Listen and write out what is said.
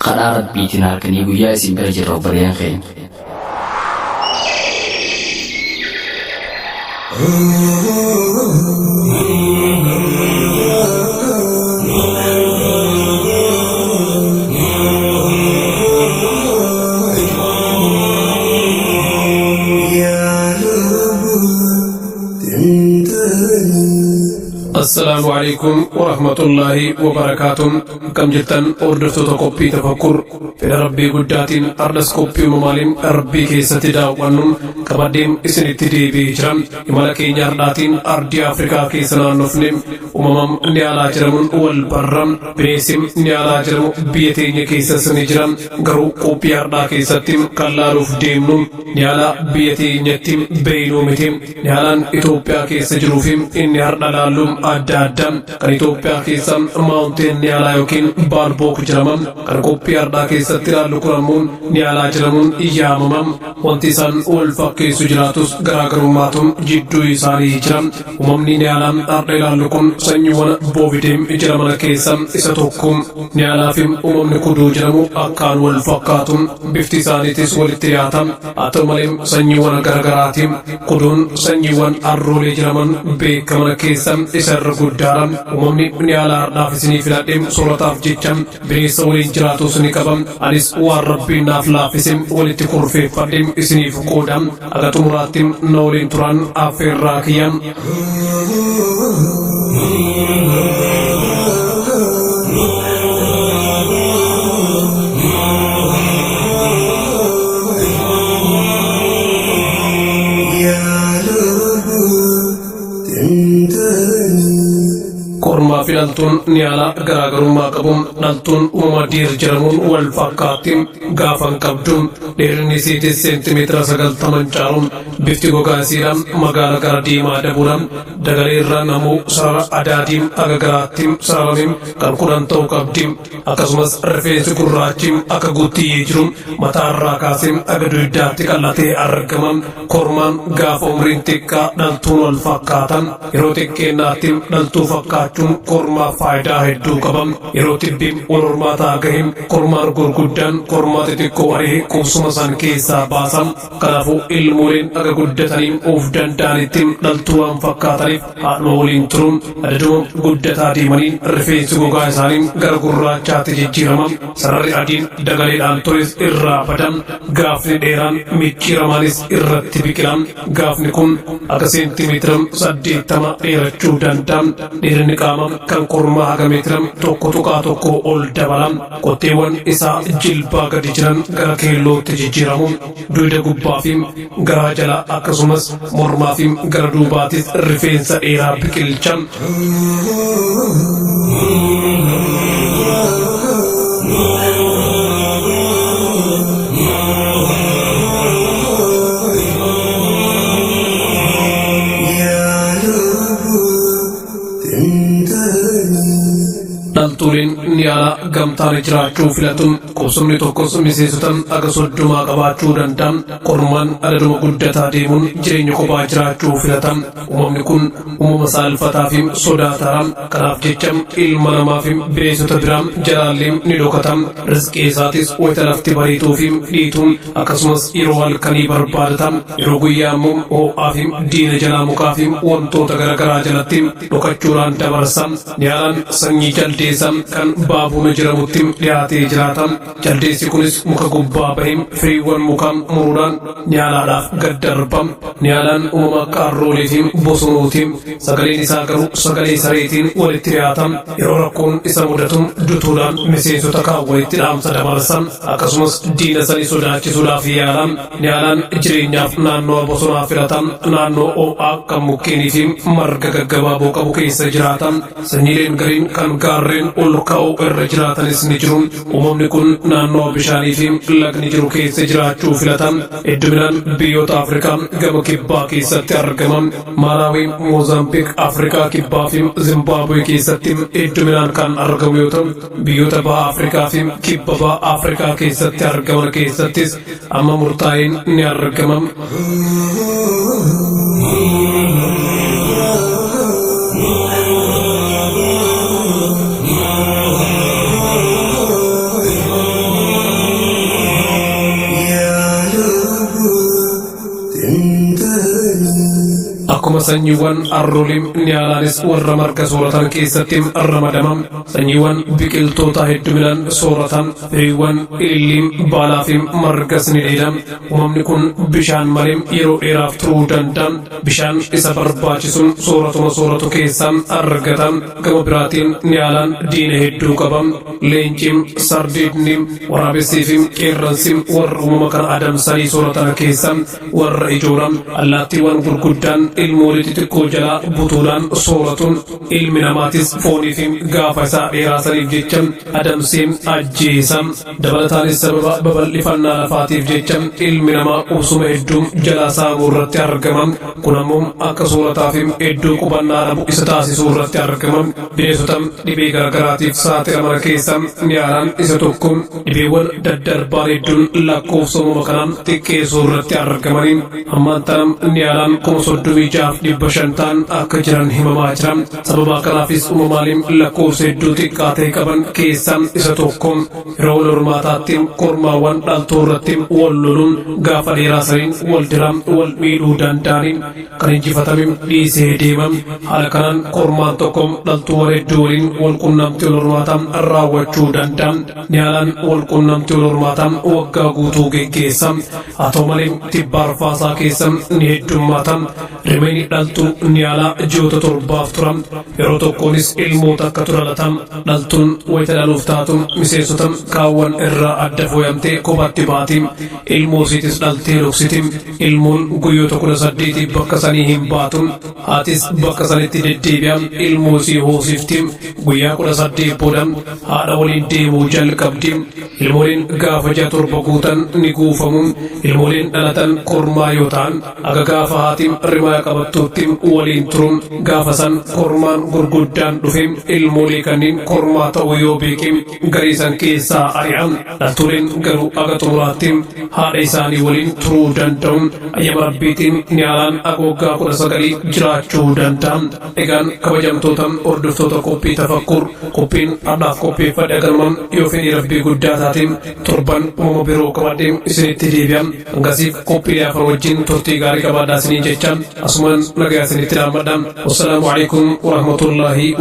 Qaraar biitiin halkanii guyyaa isin bira jirru bariyaan keen. السلام عليكم ورحمة الله وبركاته. كم جتن أردفتو تقوبي تفكر في ربي قداتين أردس كوبي ممالين ربي كيسة داوانون كباديم إسن اتدي بيجرم إمالكي نيارداتين أردي أفريقا كيسنا نفنم وممام نيالا جرمون والبرم بنيسم نيالا جرمو بيتين كيسة سنجرم غرو كوبي أردا كيسة تيم كاللاروف ديمنم نيالا بيتين يتيم بينو متيم نيالان إتوبيا كيسة جروفيم إني أردا لالوم adda kan Itoophiyaa keessa mountain Niyaalaa yookiin Baalbook jedhamam kan Qophii Ardaa keessatti ilaallu kuramuun Niyaalaa jedhamuun yaamamam wanti isaan wal fakkeessu jiraatus garaagarummaatuun jidduu isaanii jira. Uumamni Niyaalaa Arda ilaallu kun sanyiiwwan Boovideem jedhaman keessa isa tokko. Niyaalaa fi uumamni Kuduu jedhamu akkaan wal fakkaatuun bifti isaaniitis walitti dhiyaata. Haa ta'u malee sanyiiwwan garaagaraatiin Kuduun sanyiiwwan Arroolee jedhaman beekaman keessa isarra guddaadha. Uumamni Niyaalaa Ardaaf isinii filadhee soorataaf jecha bineensa waliin jiraatus ni qaba. Anis waan Rabbiin naaf laaffise walitti kurfeeffadhee isiniif qooda. Aga xumuraatti na waliin turan affeerraa kiyya. Kormaa fi dhaltuun Niyaalaa garaagarummaa qabu. Dhaltuun uumama diir jedhamuun wal fakkaatti gaafan qabdu. Dheerinni isiitis seentimeetira 90 caalu. Bifti gogaa isiidhaan magaala gara diimaa dabuudha. Dagalee irraa namuu sarara adaadiin aga garaatti sararame kan 10 ta'uu qabdi. Akkasumas rifeensi gurraachi akka guuttiyee jiru mataa irraa kaasee aga dugdaatti qal'atee argama. Kormaan gaafa umriin xiqqaa dhaltuun wal fakkaatan yeroo xiqqeennaatti dhaltuu fakkaachuun kormaa faayidaa hedduu qaba. Yeroo tibbiin wal hormaataa gaheen kormaan gurguddaan kormaa xixiqqoo aree qubsuma san keessaa baasa. Kanaafuu ilmooleen aga guddatanii of danda'anitti dhaltuu waan fakkaataniif haadhuma waliin turuun adaduma guddataa deemanii rifeensi gogaa isaanii gara gurraachaatti jijjiirama. Sararri adiin dagaleedhaan tures irraa bada. Gaafni dheeraan micciiramaanis irratti biqila. Gaafni kun akka seentimeetira 80 dheerachuu danda'a. Dheerinni qaama kan kormaa haga meetira 1.1 ol dabala. Qotteewwan isaa jilbaa gadi jiran gara keellootti jijjiiramu. Dugda gubbaa fi garaa jala akkasumas mormaa fi gara duubaatis rifeensa dheeraa biqilcha. Dhaltuuleen Niyaalaa gamtaan jiraachuu filatu. Qubsumni tokkos miseensota aga 30 qabaachuu danda'a. Kormaan adaduma guddataa deemuun jireenya kophaa jiraachuu filata. Uumamni kun uumama saalfataa fi sodaataadha. Kanaaf jecha ilma namaa fi bineensota biraa jalaallee ni dhokata. Rizqii isaatis wayita lafti bariituu fi dhiituun akkasumas yeroo halkanii barbaadata. Yeroo guyyaa immoo ho'aa fi diina jalaa mukaa fi wantoota garaagaraa jalatti dhokachuudhaan dabarsa. Niyaalaan sanyii jaldeessa kan Baabuuna jedhamutti dhiyaatee jiraata. Jaldeessi kunis muka gubbaa bahee firiiwwan mukaa muruudhaan Niyaalaadhaaf gad darba. Niyaalaan uumama akka Arroolee fi Bosonuuti. Sagaleen isaa garuu sagalee sareetiin walitti dhiyaata. Yeroo rakkoon isa mudatu dutuudhaan miseensota kaan walitti dhaamsa dabarsa. Akkasumas diina sanii sodaachisuudhaaf yaala. Niyaalaan jireenyaaf naannoo bosonaa filata. Naannoo ho'aa kan mukkeenii fi marga gaggabaaboo qabu keessa jiraata. Sanyiileen gariin kan gaarreen ol ka'oo irra jiraatanis ni jiru. Uumamni kun naannoo bishaanii fi lagni jiru keessa jiraachuu filata. Hedduminaan biyyoota Afrikaa gama kibbaa keessatti argama. Malaawii, Moozaambiik, Afrikaa kibbaa fi Zimbaabuwee keessatti hedduminaan kan argamu yoo ta'u, biyyoota baha Afrikaa fi kibba baha Afrikaa keessatti argaman keessattis amma murtaa'een ni argama. akkuma sanyiiwwan arrooliim niyaalaanis warra marga sooratan keessatti ramadamam. Sanyiiwwan biqiltoota hedduminaan sooratan firiiwwan ililliim baalaa fi margas ni dheedam. Uumamni kun bishaan malee yeroo dheeraaf turuu danda'a. Bishaan isa barbaachisuun sooratuma sooratu keessaa argatan. Gama biraatiin niyaalaan diina hedduu qabam. Leenciin, sardiidni, waraabessii fi qeerransi warra uumama kana adamsanii sooratan keessaa warra ijoodha. Allaattiiwwan gurguddaan ilmoolee xixiqqoo jalaa butuudhaan sooratuun ilmi namaatis foonii fi gaafa isaa dheeraasaniif jecha adamsee ajjeesa. Dabalataanis sababa babal'ifannaa lafaatiif jecha ilmi namaa qubsuma hedduu jalaa saamuu irratti argama. Kun ammoo akka soorataa fi hedduu qubannaa dhabu isa taasisuu irratti argama. Bineensota dhibee garagaraatiif saaxilaman keessaa niyaalaan isa tokko. Dhibeewwan daddarbaan hedduun lakkoofsa uumama kanaa xiqqeessuu irratti argamaniin ammaan tanam niyaalaan 36,500 ta'an akka jiran himamaa jira. Sababa kanaafis uumamaaleen lakkoofsa hedduu xiqqaa ta'e qaban keessaa isa tokko. Yeroo wal hormaataatti kormaawwan dhaltuu irratti wal loluun gaafa dheeraasaniin wal dira wal miidhuu danda'aniin kan injifatame dhiisee deema. Haala kanaan kormaan tokko dhaltuuwwan hedduu waliin wal qunnamtii wal hormaataa raawwachuu danda'a. Niyaalaan wal qunnamtii wal hormaataa waggaa guutuu geggeessa. Haa ta'u malee tibba arfaasaa keessa ni heddummaata. Rimeenyi dhaltuu niyaalaa ji'oota 7 tura. Yeroo tokkoonis ilmoota akka dhalatan. Dhaltuun wayita dhaluuf taatu miseensota kaawwan irraa adda fooyamtee kophatti baati. Ilmoosiitis dhaltee dhoksiti. Ilmoon guyyoota 18 bakka sanii hin baatu. Haatis bakka sanitti deddeebi'a. Ilmoosii hoosifti. Guyyaa 18 booda haadha waliin deemuu jalqabdi. Ilmooleen gaafa 7 guutan ni guufamu. Ilmooleen dhalatan kormaa yoo ta'an aga gaafa haati rimaa qabattuutti waliin turuun gaafa san kormaan gurguddaan dhufe ilmoolee kanneen kormaa ta'uu yoo beeke gariisan keessaa ari'an. Dhaltuuleen garuu aga xumuraatti haadha isaanii waliin turuu danda'u. Ayyama rabbiitiin niyaalaan aga waggaa 19 jiraachuu danda'a. Egaan kabajamtoota hordoftoota qophii tafakkur qophiin adhaaf qopheeffadhe agarman yoo fedhii rabbii guddaa taateen torban uumama biroo qabadhee isinitti deebi'a. Hangasiif qophii afur wajjin turtii gaarii qabaadhaa isiniin jecha asumaan nagaa isinitti dhaammadha. Wassalaamu alaikum warahmatullaahi